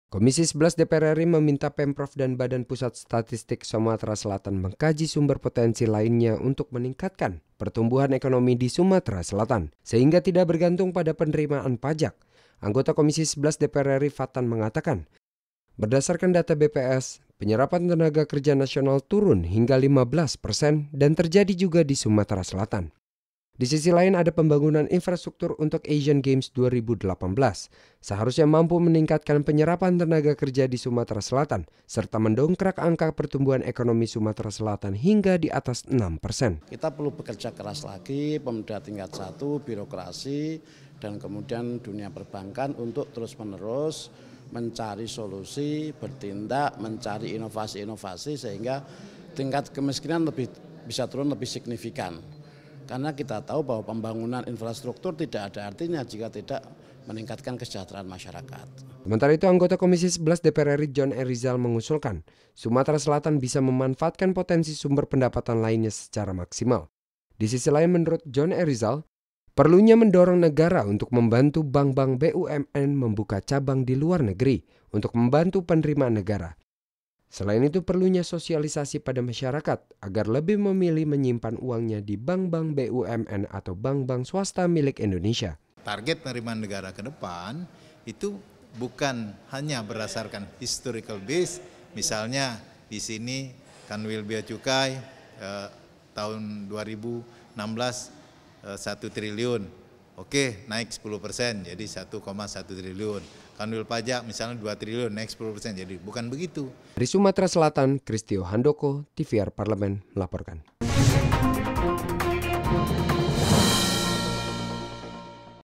Komisi 11 DPR RI meminta Pemprov dan Badan Pusat Statistik Sumatera Selatan mengkaji sumber potensi lainnya untuk meningkatkan pertumbuhan ekonomi di Sumatera Selatan, sehingga tidak bergantung pada penerimaan pajak. Anggota Komisi 11 DPR RI Fatan mengatakan, berdasarkan data BPS, penyerapan tenaga kerja nasional turun hingga 15% dan terjadi juga di Sumatera Selatan. Di sisi lain ada pembangunan infrastruktur untuk Asian Games 2018. Seharusnya mampu meningkatkan penyerapan tenaga kerja di Sumatera Selatan serta mendongkrak angka pertumbuhan ekonomi Sumatera Selatan hingga di atas 6%. Kita perlu bekerja keras lagi, pemuda tingkat 1, birokrasi, dan kemudian dunia perbankan untuk terus-menerus mencari solusi, bertindak, mencari inovasi-inovasi sehingga tingkat kemiskinan bisa turun lebih signifikan. Karena kita tahu bahwa pembangunan infrastruktur tidak ada artinya jika tidak meningkatkan kesejahteraan masyarakat. Sementara itu, anggota Komisi 11 DPR RI John E. Rizal mengusulkan Sumatera Selatan bisa memanfaatkan potensi sumber pendapatan lainnya secara maksimal. Di sisi lain, menurut John E. Rizal, perlunya mendorong negara untuk membantu bank-bank BUMN membuka cabang di luar negeri untuk membantu penerimaan negara. Selain itu, perlunya sosialisasi pada masyarakat agar lebih memilih menyimpan uangnya di bank-bank BUMN atau bank-bank swasta milik Indonesia. Target penerimaan negara ke depan itu bukan hanya berdasarkan historical base, misalnya di sini Kanwil Bea Cukai tahun 2016 1 triliun, oke naik 10% jadi 1,1 triliun. Kanwil pajak misalnya 2 triliun naik 10%, jadi bukan begitu. Dari Sumatera Selatan, Kristio Handoko, TVR Parlemen melaporkan.